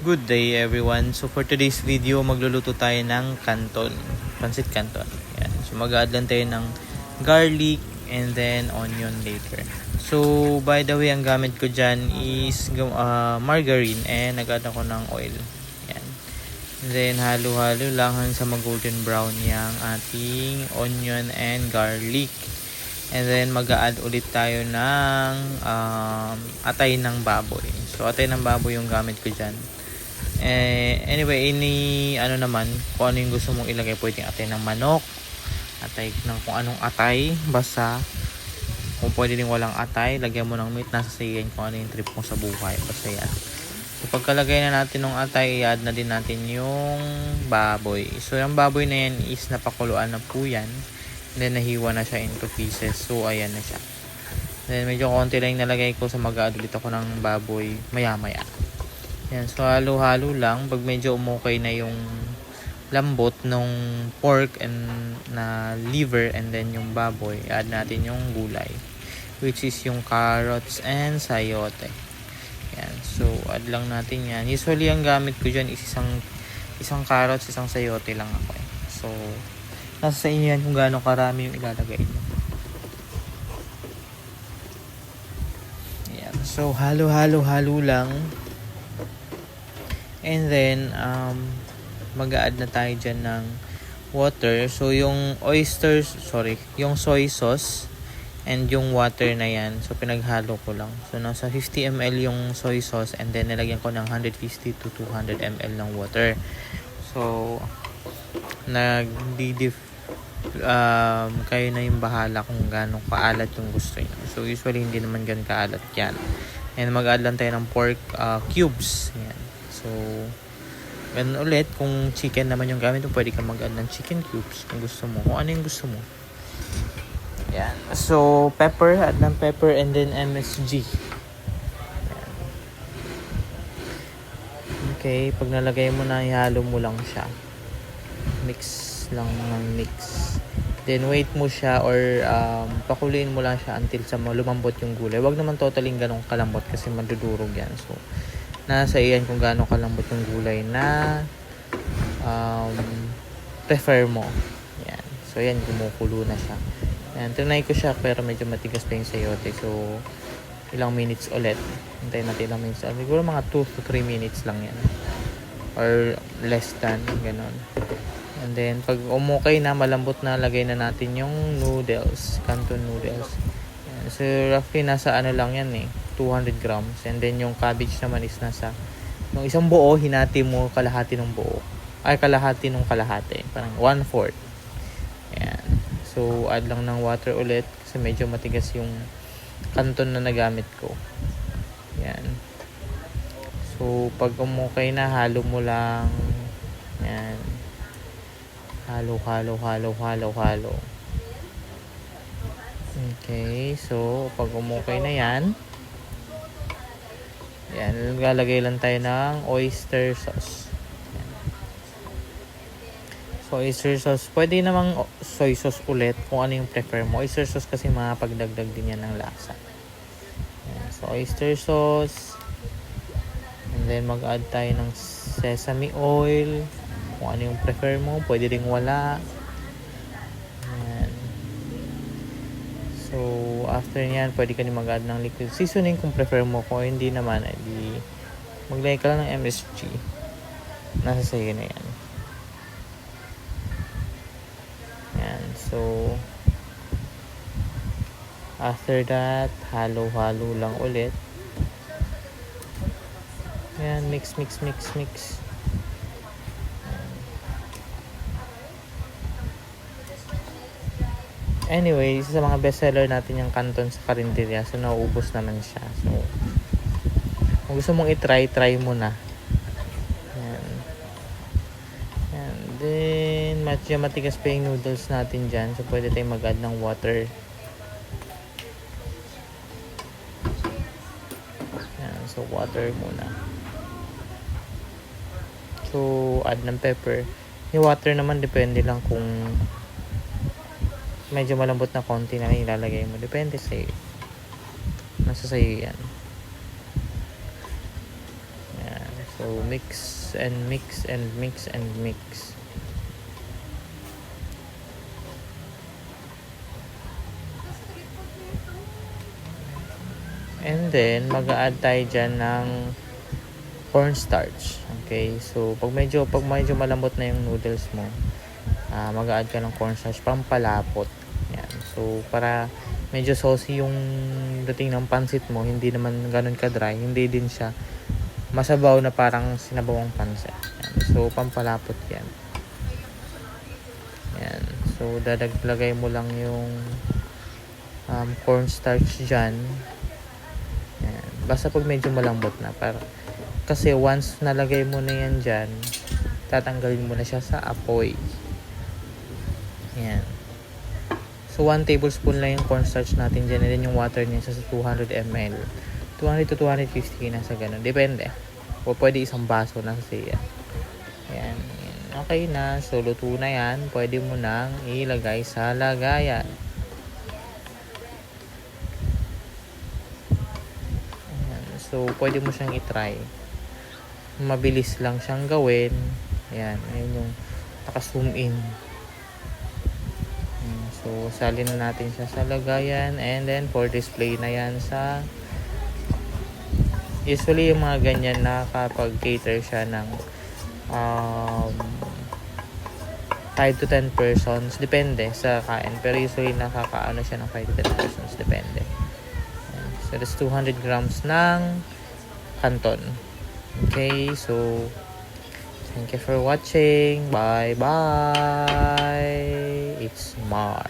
Good day everyone. So for today's video, magluluto tayo ng canton, pancit canton. Yan. So mag-add lang tayo ng garlic and then onion later. So by the way, ang gamit ko dyan is margarine and nag-add ako ng oil. Yan. And then halo-halo lang hanggang sa mag-golden brown yung ating onion and garlic. And then mag-a-add ulit tayo ng atay ng baboy. So atay ng baboy yung gamit ko dyan. Anyway, naman, kung ano yung gusto mong ilagay, pwedeng atay ng manok, atay ng kung anong atay, basta kung pwede din walang atay, lagyan mo ng meat, nasa sayan kung ano yung trip mo sa buhay, basta yan. So pagkalagay na natin ng atay, i-add na din natin yung baboy. So yung baboy na yan is napakuluan na po yan, and then nahiwa na siya into pieces. So ayan na siya. Then medyo konti lang yung nalagay ko, sa mag-add ulit ako ng baboy maya maya. Yan, so halo-halo lang. Pag medyo umukay na yung lambot nung pork and na liver and then yung baboy, add natin yung gulay, which is yung carrots and sayote. Yan, so add lang natin yan. Usually ang gamit ko dyan is isang carrots, isang sayote lang ako eh. So nasa sa inyo yan kung gaano karami yung ilalagay nyo. Yan, so halo-halo lang. And then, mag-a-add na tayo dyan ng water. So, yung yung soy sauce and yung water na yan. So, pinaghalo ko lang. So, nasa 50 ml yung soy sauce and then nilagyan ko ng 150 to 200 ml ng water. So, kayo na yung bahala kung gaano kaalat yung gusto nyo. So, usually, hindi naman ganun kaalat yan. And mag-add lang tayo ng pork cubes. Yan. So, ganun ulit. Kung chicken naman yung gamit mo, pwede ka mag-add ng chicken cubes kung gusto mo. Kung ano yung gusto mo. Yan. So, pepper. Add ng pepper and then MSG. Yan. Okay. Pag nalagay mo na, ihalo mo lang siya. Mix lang ng mix. Then, wait mo siya or pakuluin mo lang siya until sa lumambot yung gulay. Huwag naman totaling ganong kalambot kasi madudurog yan. So, nasa iyan kung gaano kalambot yung gulay na prefer mo. Yan. So, yan, kumukulo na siya. Yan. Trinay ko siya pero medyo matigas pa yung sayote. So, ilang minutes ulit. Hintayin natin ilang minutes. Siguro mga 2 to 3 minutes lang yan. Or less than. Ganon. And then, pag umukay na, malambot na, lagay na natin yung noodles. Canton noodles. Yan. So, roughly nasa lang yan eh. 200 grams. And then yung cabbage naman is nasa yung isang buo, hinati mo kalahati ng buo. Ay, kalahati ng kalahati. Parang 1/4. Ayan. So, add lang ng water ulit kasi medyo matigas yung canton na nagamit ko. Ayan. So, pag umukay na, halo mo lang. Ayan. Halo. Okay. So, pag umukay na yan, yan, lalagay lang tayo ng oyster sauce. Yan. So, oyster sauce. Pwede namang soy sauce ulit kung ano yung prefer mo. Oyster sauce kasi makapagdagdag din yan ng lasa. Yan. So, oyster sauce. And then, mag-add tayo ng sesame oil. Kung ano yung prefer mo. Pwede ring wala. Yan. So, after nyan, pwede ka din mag-add ng liquid seasoning kung prefer mo. Kung hindi naman, edi maglagay ka lang ng MSG. Nasa sayo na yan. Yan. So, after that, halo-halo lang ulit. Yan, mix. Anyway, isa sa mga bestseller natin yung canton sa karinderya. So, nauubos naman siya. So, kung gusto mong try mo na. Yan. Then, matigas pa yung noodles natin dyan. So, pwede tayong mag-add ng water. Yan. So, water muna. So, add ng pepper. Yung water naman, depende lang kung medyo malambot na konti na ilalagay mo. Depende sa'yo. Nasa sa'yo yan. So, mix and mix and mix and mix. And then, mag-a-add tayo dyan ng cornstarch. Okay, so pag medyo malambot na yung noodles mo, mag-a-add ka ng cornstarch pampalapot. Yan. So, para medyo saucy yung dating ng pansit mo, hindi naman ganun ka-dry, hindi din siya masabaw na parang sinabawang pansit. Yan. So, pampalapot yan. Yan. So, lagay mo lang yung cornstarch dyan. Yan. Basta pag medyo malambot na. Kasi once nalagay mo na yan dyan, tatanggalin mo na siya sa apoy. Yan. So, 1 tablespoon lang yung cornstarch natin dyan. And then yung water niya sa 200 ml. 200 to 250, nasa ganun. Depende. O pwede isang baso na siya. Yan. Okay na. So, luto na yan. Pwede mo nang ilagay sa lagayan. Yan. So, pwede mo siyang itry. Mabilis lang siyang gawin. Yan. Ayan yung naka-zoom in. So, salin na natin siya sa lagayan. And then, for display na yan sa... Usually, yung mga ganyan na kapag cater siya ng 5 to 10 persons. Depende sa kain. Pero usually, nakakaano siya ng 5 to 10 persons. Depende. So, that's 200 grams ng canton. Okay, so... Thank you for watching. Bye-bye. It's Mar.